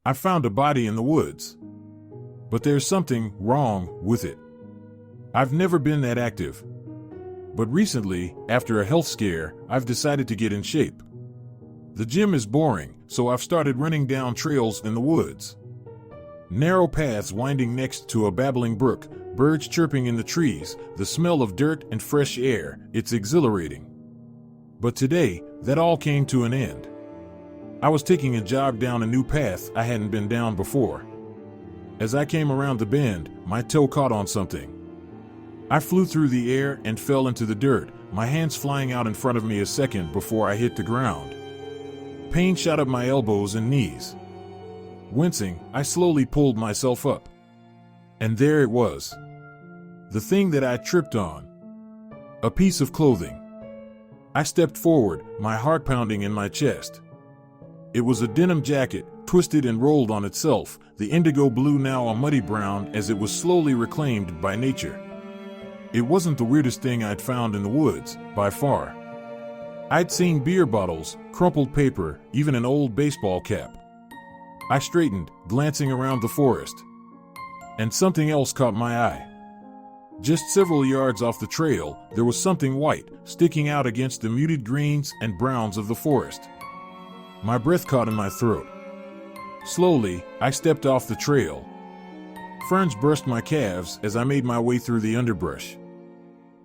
I found a body in the woods. But there's something wrong with it. I've never been that active. But recently, after a health scare, I've decided to get in shape. The gym is boring, so I've started running down trails in the woods. Narrow paths winding next to a babbling brook, birds chirping in the trees, the smell of dirt and fresh air, it's exhilarating. But today, that all came to an end. I was taking a jog down a new path I hadn't been down before. As I came around the bend, my toe caught on something. I flew through the air and fell into the dirt, my hands flying out in front of me a second before I hit the ground. Pain shot up my elbows and knees. Wincing, I slowly pulled myself up. And there it was. The thing that I tripped on. A piece of clothing. I stepped forward, my heart pounding in my chest. It was a denim jacket, twisted and rolled on itself, the indigo blue now a muddy brown as it was slowly reclaimed by nature. It wasn't the weirdest thing I'd found in the woods, by far. I'd seen beer bottles, crumpled paper, even an old baseball cap. I straightened, glancing around the forest. And something else caught my eye. Just several yards off the trail, there was something white, sticking out against the muted greens and browns of the forest. My breath caught in my throat. Slowly, I stepped off the trail. Ferns brushed my calves as I made my way through the underbrush.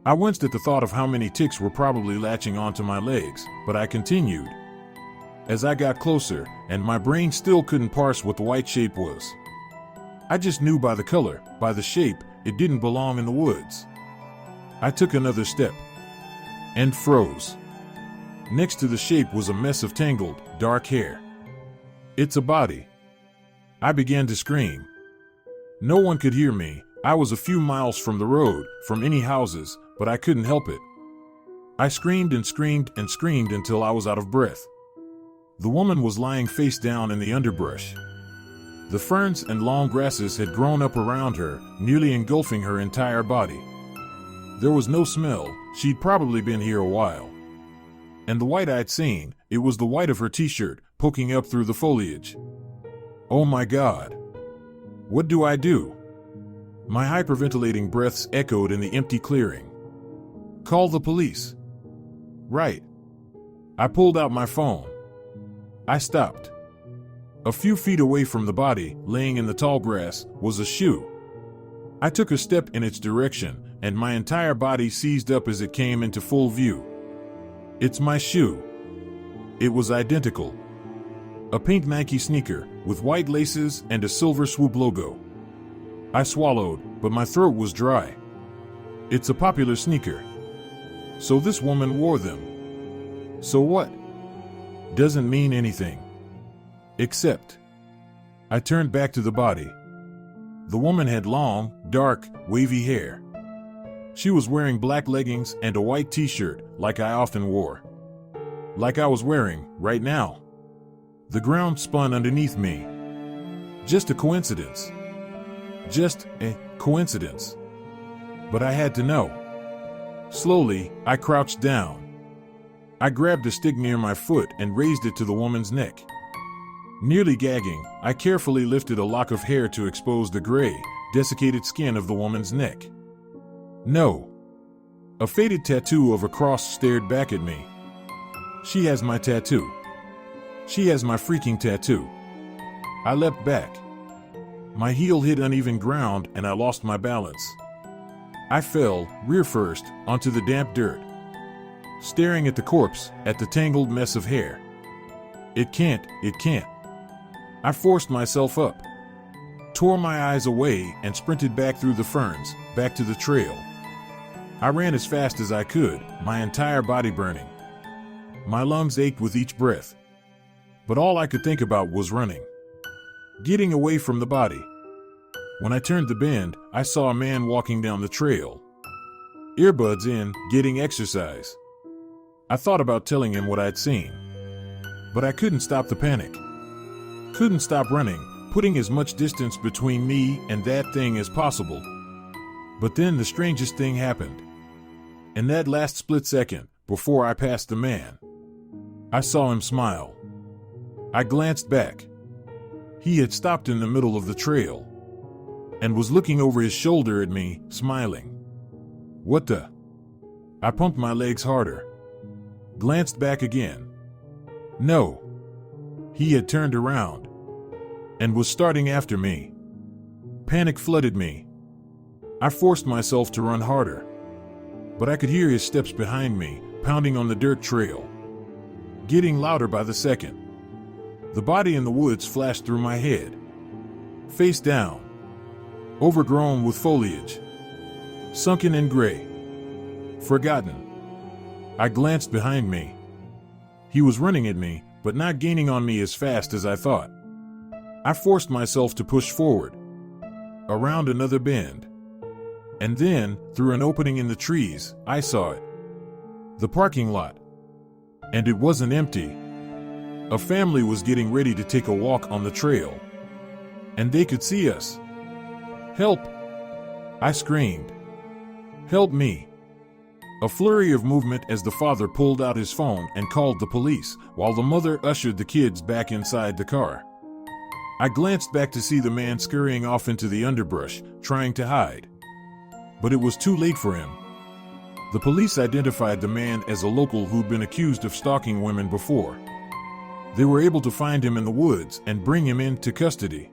I winced at the thought of how many ticks were probably latching onto my legs, but I continued. As I got closer, and my brain still couldn't parse what the white shape was. I just knew by the color, by the shape, it didn't belong in the woods. I took another step. And froze. Next to the shape was a mess of tangled, dark hair. It's a body. I began to scream. No one could hear me. I was a few miles from the road, from any houses, but I couldn't help it. I screamed and screamed and screamed until I was out of breath. The woman was lying face down in the underbrush. The ferns and long grasses had grown up around her, nearly engulfing her entire body. There was no smell, she'd probably been here a while. And the white I'd seen, it was the white of her t-shirt, poking up through the foliage. Oh my God. What do I do? My hyperventilating breaths echoed in the empty clearing. Call the police. Right. I pulled out my phone. I stopped. A few feet away from the body, laying in the tall grass, was a shoe. I took a step in its direction, and my entire body seized up as it came into full view. It's my shoe. It was identical. A pink Nike sneaker, with white laces and a silver swoop logo. I swallowed, but my throat was dry. It's a popular sneaker. So this woman wore them. So what? Doesn't mean anything. Except, I turned back to the body. The woman had long, dark, wavy hair. She was wearing black leggings and a white t-shirt, like I often wore. Like I was wearing, right now. The ground spun underneath me. Just a coincidence. Just a coincidence. But I had to know. Slowly, I crouched down. I grabbed a stick near my foot and raised it to the woman's neck. Nearly gagging, I carefully lifted a lock of hair to expose the gray, desiccated skin of the woman's neck. No. A faded tattoo of a cross stared back at me. She has my tattoo. She has my freaking tattoo. I leapt back. My heel hit uneven ground and I lost my balance. I fell, rear first, onto the damp dirt. Staring at the corpse, at the tangled mess of hair. It can't. I forced myself up. Tore my eyes away and sprinted back through the ferns, back to the trail. I ran as fast as I could, my entire body burning. My lungs ached with each breath. But all I could think about was running. Getting away from the body. When I turned the bend, I saw a man walking down the trail. Earbuds in, getting exercise. I thought about telling him what I'd seen. But I couldn't stop the panic. Couldn't stop running, putting as much distance between me and that thing as possible. But then the strangest thing happened. In that last split second, before I passed the man, I saw him smile. I glanced back. He had stopped in the middle of the trail and was looking over his shoulder at me, smiling. What the? I pumped my legs harder, glanced back again. No. He had turned around and was starting after me. Panic flooded me. I forced myself to run harder, but I could hear his steps behind me, pounding on the dirt trail, getting louder by the second. The body in the woods flashed through my head, face down, overgrown with foliage, sunken and gray, forgotten. I glanced behind me. He was running at me, but not gaining on me as fast as I thought. I forced myself to push forward, around another bend, and then, through an opening in the trees, I saw it. The parking lot. And it wasn't empty. A family was getting ready to take a walk on the trail, and they could see us. Help! I screamed. Help me! A flurry of movement as the father pulled out his phone and called the police, while the mother ushered the kids back inside the car. I glanced back to see the man scurrying off into the underbrush, trying to hide. But it was too late for him. The police identified the man as a local who'd been accused of stalking women before. They were able to find him in the woods and bring him into custody.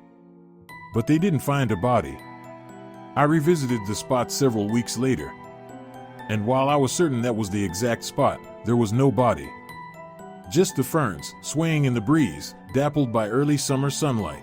But they didn't find a body. I revisited the spot several weeks later, and while I was certain that was the exact spot, there was no body. Just the ferns, swaying in the breeze, dappled by early summer sunlight.